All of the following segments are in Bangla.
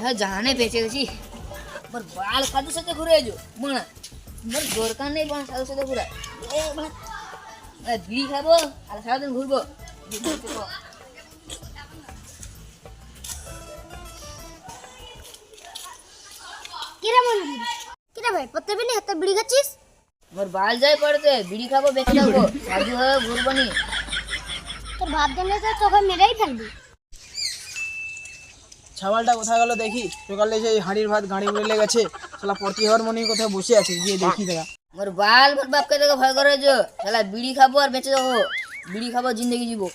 হ্যাঁ জানে বেঁচে গেছি। আমার বাল সাথে সাথে ঘুরে যাও বানা, আমার দরকার নেই বানা সাথে সাথে ঘুরা। বিড়ি খাবো আর সারাদিন ঘুরবো। কিরে মঞ্জুর, কিরে ভাই প্রত্যেকদিনই হাতে বিড়ি খাচ্ছিস? আমার বাল যায় পড়তে, বিড়ি খাবো বেঁচে থাকবো, সাধু হয়ে ঘুরবো নি। তোর ভাত জানলে তো তোকে মেরেই ফেলবি। ছাওয়ালটা কোথায় গেল দেখি, সকালে সেই হাঁড়ির ভাত গাড়ি উড়ে লেগেছে, শালা পড়তি হওয়ার মনে কোথায় বসে আছে, গিয়ে দেখি দেখা। আমার বাল মোর বাপকে দেখে ভয় করেছো, শালা বিড়ি খাবো আর বেঁচে যাবো, বিড়ি খাবো জিন্দগি জীবো।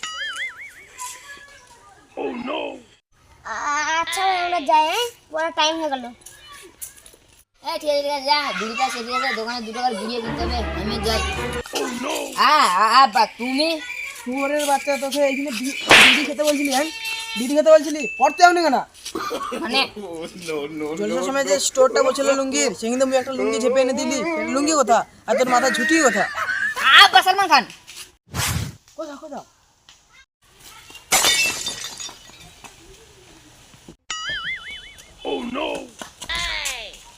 আচ্ছা আমরা যাই, পুরো টাইম হয়ে গেল। হ্যাঁ ঠিক আছে ঠিক আছে, যা বিড়িটা শেষ হয়ে গেছে, দোকানে 2 টাকার বিড়িয়ে কিনতে হবে, আমি যাই। বা তুমি শুয়োরের বাচ্চা, তোকে এইখানে বিড়ি খেতে বলছিলি? হ্যাঁ বিড়ি খেতে বলছিলি, পড়তে হবে না কেন? মানে জলসার সময় যে স্টোরটা বলছিল লুঙ্গির, সেখানে তুমি একটা লুঙ্গি ঝেপে এনে দিলি, লুঙ্গি কোথা? আর তোর মাথা ঝুটি কোথা? সালমান খান কোথা কোথা?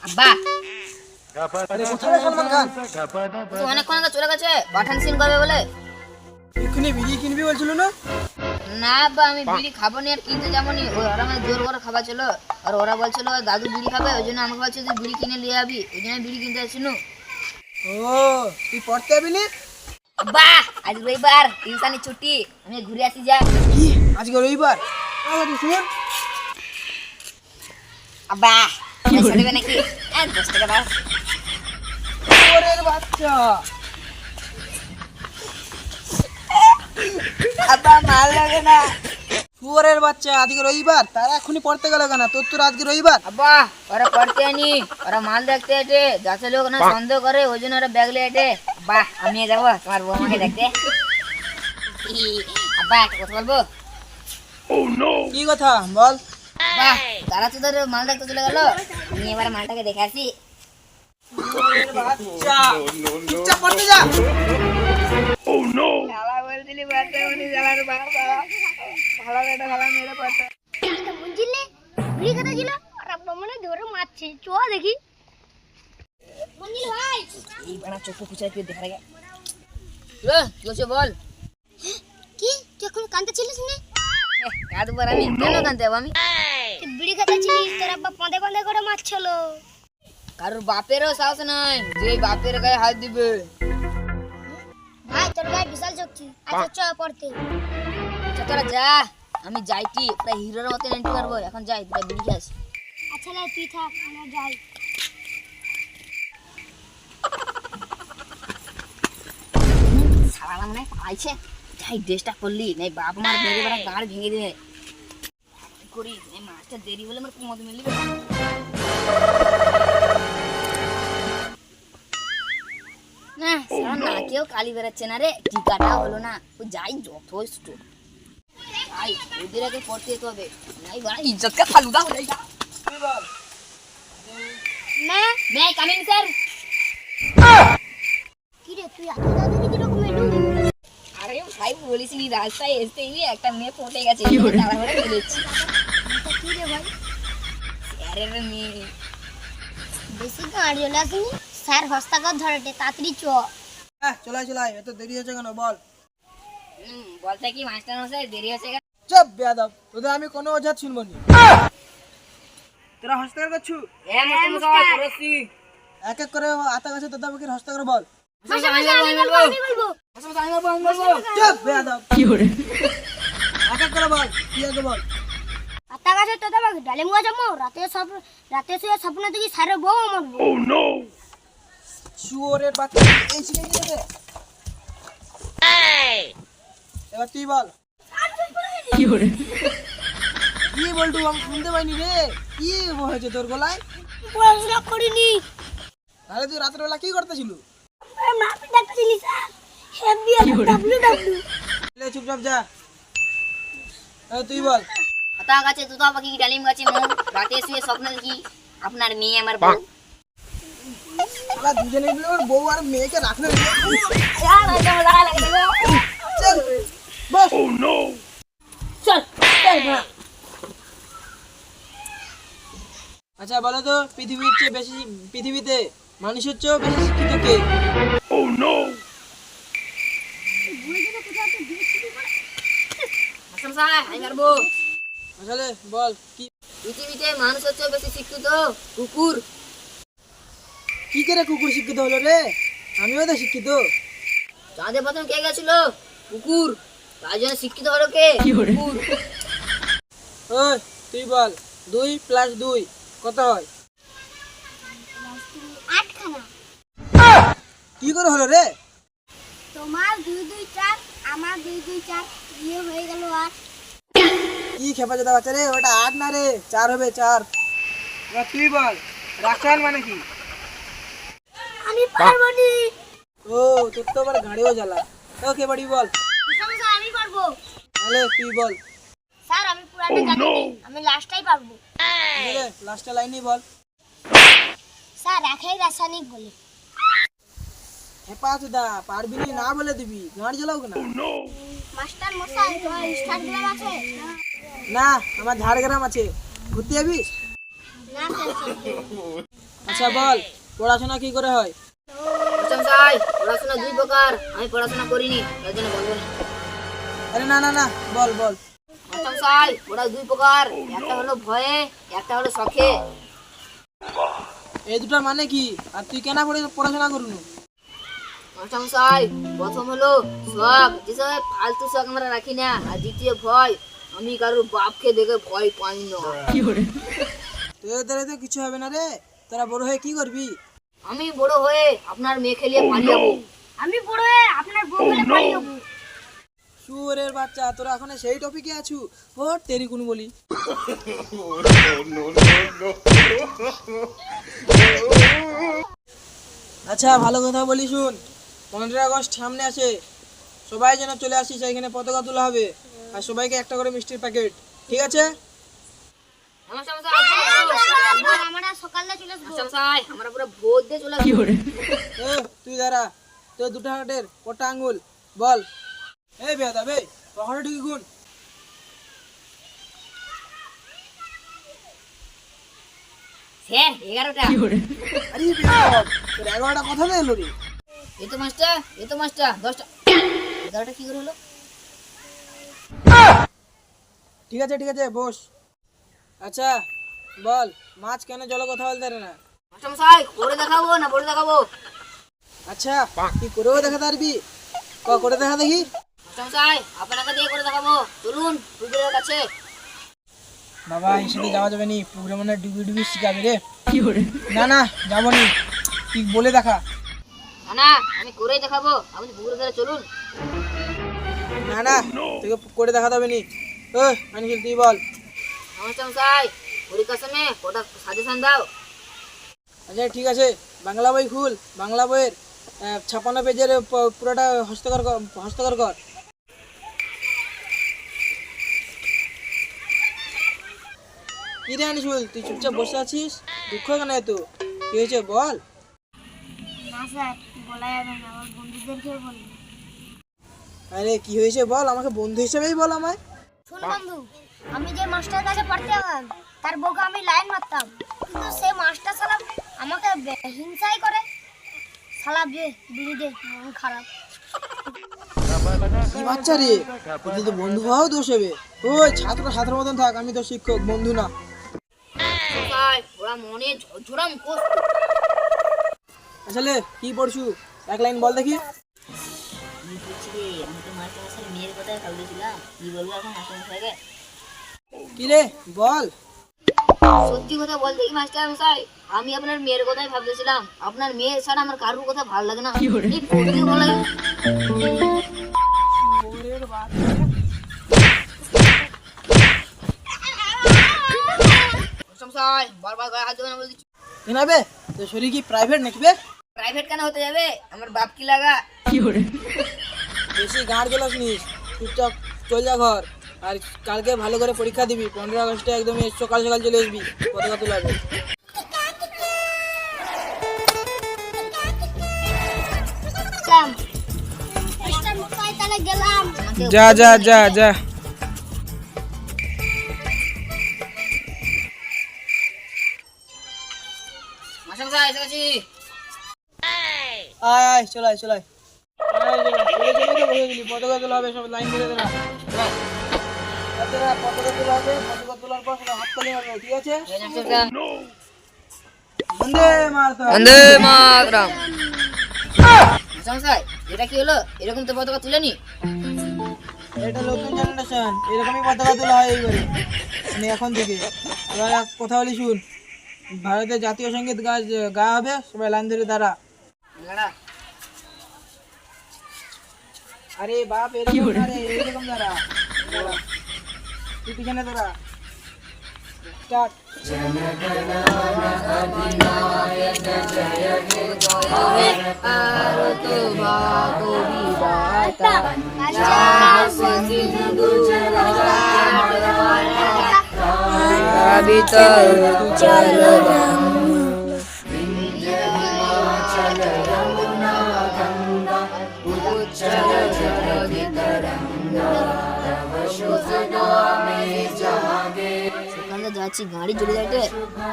আব্বা আরে কোথায় সালমান খান? তো অনেকক্ষণ আগে চলে গেছে, পাঠান সিন করবে বলে। এক্ষুনি বিড়ি কিনবি বলছিল না? না আব্বা আমি বিড়ি খাবো নি আর কিনতে যাবো নি, ওরা মানে জোর করে খাবার ছিল, আর ওরা বলছিল দাদু বিড়ি খাবে, ওই জন্য আমাকে বলছে তুই বিড়ি কিনে নিয়ে যাবি, ওই জন্য বিড়ি কিনতে আসছিল। ও তুই পড়তে যাবি নি? আব্বা আজ রবিবার, টিউশনি ছুটি, আমি ঘুরে আসি যা। কি আজকে রবিবার? শুন আব্বা পয়সা দেবে নাকি? 10 টাকা দাও। শুয়োরের বাচ্চা, আব্বা মাল লাগে না। শুয়োরের বাচ্চা, আজকে রবিবার, তারা এখনই পড়তে গেল কেন? তোর আজকে রবিবার? আব্বা ওরা পড়তে আনি, ওরা মাল দেখতে আছে, যাতে লোক না সন্দেহ করে, ওই জন্য ওরা ব্যাগ লিয়ে আছে। আব্বা আমি যাবো তোমার বৌমাকে দেখতে। আব্বা একটা কথা বলবো? কি কথা বল? বাহ তারা তো ধর মাল দেখতে চলে গেল, আমি এবার মালটাকে দেখে আসি। বাচ্চা চুপচাপ পড়তে যা। শালা বলছিলি বাচ্চা উনি শালার বাবা, ভালো বেটা ভালো মেরে পাতা। বুঝলি বিড়ি খাতা ছিল আর আব্বা মনে ধরে মারছে, চ দেখি। মঞ্জিল ভাই এই বানা চোখ খুঁচাই তুই দেখা গে। কি হচ্ছে বল? কি তুই এখন কাঁদতে ছিলিস না? কাঁদবো পার আমি, কেন কাঁদতে যাবো আমি? তুই বিড়ি খাতা ছিলিস, তোর আব্বা পদে পদে করে মারছিল। কারোর বাপেরও সাহস নাই যে বাপের গায়ে হাত দিবে। ভাই তোর গায়ে বিশাল শক্তি, আচ্ছা চ পড়তে। আচ্ছা তোরা যা, আমি যাইটি প্রায় হিরোর মতো এন্ট্রি করবো, এখন যাই দুটা বিড়ি খেয়ে আসি। আচ্ছা না তুই থাক, আমরা যাই। সারা মনে হয় পাইছে, যাই ড্রেসটা করলি নাই বাপ মার মেরে বেড়া গাড় ভেঙে দিবে করি, এই মাছটা দেরি হলে আমার মদ মিলবে না। সারা না কেউ কালি বেড়াচ্ছে না রে, টিকাটা হলো না, ওই যাই যথেষ্ট যাই, ওদের আগে পড়তে যেতে হবে, নাই বাড়া ইজ্জতকে ফালুদা হয়ে যা। না মে কামিং স্যার। কি রে তুই এত তাড়াতাড়ি কিরকম এলু? আরে ভাই বলিস নি, রাস্তায় এসতেই একটা মেয়ে পৌঁছে গেছে, তাড়াহুড়ো চলেছি। কি রে ভাই আরে মেয়ে বেশি গাড়ি চলে আসেনি, স্যার হস্তাকর ধরেটে, তাড়াতাড়ি চ। চলাই চলাই, এত দেরি হচ্ছে কেন বল? বলতে কি মাস্টার মশাই দেরি হচ্ছে কেন? চুপ বেয়াদব, তোদের আমি কোনো অজুহাত শুনবো না। তোরা হস্তাক্ষর করছু? মাস্টার মশাই করছি। এক এক করে আতা গাছে তোদের আমাকে হস্তাক্ষর বল। মাস্টার মশাই আমি বলবো, আমি বলবো। চুপ বেয়াদব, কি করে এক এক করে বল, কি আগে বল। আতা গাছে তো তোমাকে ডালিম গাছ আমো, রাতে শুয়ে স্বপ্ন দেখি স্যারের বউ মারবো। শুয়োরের বাচ্চা, এই শিখে গেছে। এবার তুই বল। কি বলটু, আমি শুনতে পাইনি রে, কি হয়েছে তোর গলায়? পড়াশোনা করিনি। তাহলে তুই রাত্রেবেলা কি করতেছিল? মারপিট দেখতেছিলি স্যার, WW। চুপচাপ যা। তুই বল। আতা গাছে তোতা পাখি ডালিম গাছে মৌ, রাতে শুয়ে স্বপ্ন দেখি আপনার মেয়ে আমার বউ। তোরা দুজনে মিলে ওর বউ আর মেয়েকে রাখলে চল বস। চল আচ্ছা বলো তো পৃথিবীতে মানুষের চেয়েও বেশি শিক্ষিত কে? মাস্টারমশাই আমি পারবো। আসলে বল কি? পৃথিবীতে মানুষ হচ্ছে বেশি শিক্ষিত কুকুর। কি করে কুকুর শিক্ষিত হলো রে? আমিও তো শিক্ষিত। চাঁদে প্রথম কে গেছিল? কুকুর। তাই জন্য শিক্ষিত হলো কে? কুকুর। ওই তুই বল 2 + 2 কত হয়? 8খানা। কি করে হলো রে? তোমার 2 2 4, আমার 2 2 4, ইয়ে হয়ে গেল 8। কি খেপা যেটা বাচ্চা রে, ওটা 8 না রে, 4 হবে 4। এবার তুই বল রাসায়ন মানে কি? আমি পারবো নি। ও তোর তো আবার গাড়িও জ্বালা। ওকে বাড়ি বল। স্যার আমি পারবো। তাহলে তুই বল। স্যার আমি পুরাটা জানি না, আমি লাস্টটাই পারবো। তাহলে লাস্টের লাইনই বল। স্যার একই রাসায়নিক বলে। হেপা চুদা পারবি না বলে দিবি, গাড়ি জ্বালাও কেন? মাস্টার মশাই তোমার ইনস্টাগ্রাম আছে? না আমার ঝাড়গ্রাম আছে, ঘুরতে যাবিস? না স্যার। আচ্ছা বল পড়াশোনা কি করে হয়? মাস্টারমশাই পড়াশোনা 2 প্রকার, আমি পড়াশোনা করিনি তাই জন্য বলবো না। আরে না না না বল বল। মাস্টারমশাই পড়া 2 প্রকার, একটা হলো ভয়ে, একটা হলো শখে। এই দুটার মানে কি? আর তুই কেন পড়াশোনা করুন? মাস্টারমশাই প্রথম হলো শখ, যেসব ফালতু শখ আমরা রাখি না। আর দ্বিতীয় ভয়, আমি কারোর বাপকে দেখে ভয় পাই না। তোদের দ্বারা তো কিছু হবে না রে, তোরা বড় হয়ে কি করবি? আমি বড় হয়ে আপনার মেয়ে খেলিয়ে পালিয়ে যাবো। আমি বড় হয়ে আপনার বউ বলে পালিয়ে যাবো। শুয়োরের বাচ্চা, তোরা এখন সেই টপিকে আছু? ও তেরি কোন বলি। আচ্ছা ভালো কথা বলি শুন, 15 আগস্ট সামনে আছে, সবাই যেন চলে আসিস, এখানে পতাকা তোলা হবে আর সবাইকে একটা করে মিষ্টির প্যাকেট, ঠিক আছে? আমরা সকালে চলে আসবো। মাস্টারমশাই আমরা পুরো ভোট দিয়ে চলে আসবো। এ তুই দাঁড়া, তোর দুটো হাতের কটা আঙ্গুল বল। এই বেয়াদা বে কখনো ঢুকি গুণ। স্যার 11টা। আরে বেয়াদা তোর 11টা কথা এলো রে। এই তো মাস্টার 10টা। 11টা কি করে হলো? ঠিক আছে বস। আচ্ছা বল মাছ কেন জলে কথা বলতে পারে না? মাস্টারমশাই করে দেখাবো না বলে দেখাবো? আচ্ছা কি করেও দেখাতে পারবি? করে দেখা দেখি। মাস্টারমশাই আপনাকে দিয়ে করে দেখাবো, চলুন পুকুরের কাছে। বাবা এই সাথে যাওয়া যাবে নি, পুকুরে মনে হয় ডুবি ডুবি শিখাবে রে। না না যাবো নি, তুই বলে দেখা। না আমি করেই দেখাবো, আপনি পুকুরের ধারে চলুন। না না তোকে করে দেখাতে হবে নি। ও আনিস তুই বল। মাস্টারমশাই পরীক্ষার সময় কটা সাজেশন দাও। আচ্ছা ঠিক আছে, বাংলা বই খুল, বাংলা বইয়ের 56 পেজের পুরোটা হস্তকর কর। কি রে আনিসুল তুই চুপচাপ বসে আছিস, দুঃখ কেন এত? কি হয়েছে বল। না স্যার বলা যাবে না, আমার বন্ধুদেরকে বলবো। আরে কি হয়েছে বল, আমাকে বন্ধু হিসেবেই বল আমায়। শোন বন্ধু, আমি যে মাস্টার কাছে পড়তে যেতাম তার বউকে আমি লাইন মারতাম, কিন্তু সে মাস্টার শালা আমাকে হিংসাই করে। শালা বিড়ি দে মন খারাপ। কি বাচ্চা রে, তুই তো বন্ধু হওয়াও দোষ হবে। ওই ছাত্র মতন থাক, আমি তো শিক্ষক, বন্ধু না। মাস্টারমশাই ওরা মনে ঝরঝরা মুখস্থ। আসলে কি পড়ছু, এক লাইন বল দেখি। কি বলছি রে, আমি তো মাস্টারমশাই মেয়ের কথাই ভাবতেছিলাম, কি বলবো এখন মাস্টারমশাইকে? কি রে বল। সত্যি কথা বলতে কি মাস্টারমশাই, আমি আপনার মেয়ের কথাই ভাবতেছিলাম। আপনার মেয়ে ছাড়া আমার কারোর কথা ভালো লাগে না। এই পড়তে ভালো লাগে। মাস্টারমশাই বারবার গায়ে হাত দেবেন না বলে দিচ্ছি। এনাবে তোর শরীর কি প্রাইভেট নাকি বে? প্রাইভেট কেন হতে যাবে, আমার বাপ কি লাগা। বেশি গাঁড় জ্বলাস নিস, চুপচাপ চল যা ঘর। আর কালকে ভালো করে পরীক্ষা দিবি, 15 আগস্টে একদম সকাল সকাল চলে আসবি, পতাকা তোলাবে। মাস্টার মশাই তাহলে গেলাম। যা যা যা যা। আয় আয় চল আয় চল আয় পতাকা তোলা হবে, সব লাইন ধরে দাঁড়া। পতাকা তোলা হবে, পতাকা তোলার পর সবাই হাততালি মারবে, ঠিক আছে? বন্দে মাতরম। বন্দে মাতরম। মশাই এটা কি হলো? এরকম তো পতাকা তুলেনি। এটা নতুন জেনারেশন, এরকমই পতাকা তোলা হয় এইবারে, মানে এখন থেকে। এবার এক কথা বলি শুন, ভারতের জাতীয় সঙ্গীত গা হবে, সবাই লাইন ধরে দাঁড়া। দাঁড়া। আরে বাপ এরকম না রে, এরকম দাঁড়া। তুই পিছনে দাঁড়া। স্টার্ট। সকালে যাচ্ছি গাড়ি চলে যাইতে,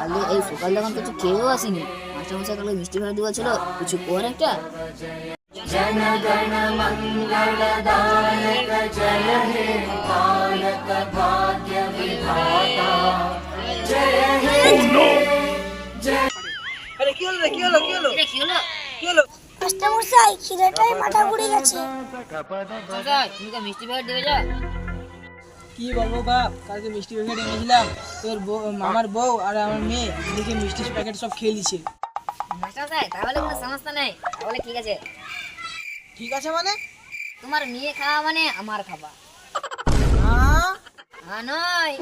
আগে এই সকাল তখন কিছু খেয়েও আসিনি। মাস্টার মশাই কালে মিষ্টি ভাড়া দেওয়া ছিল, কিছু কর একটা। আরে কি হলো রে, কি হলো, কি হলো, এটা কি হলো? কি হলো? মাস্টার মশাই খিদেটাই মাথা ঘুরে গেছে। মশাই তুমি তো মিষ্টি ভাড়া দেবে যা। কি বলবো বাপ, কালকে মিষ্টি প্যাকেট এনেছিলাম, তোর আমার বউ আর আমার মেয়ে দেখে মিষ্টি প্যাকেট সব খেয়ে নিচ্ছে। মাস্টার মশাই তাহলে কোনো সমস্যা নেই, তাহলে ঠিক আছে। ঠিক আছে মানে? তোমার মেয়ে খাওয়া মানে আমার খাওয়া। হ্যাঁ নয়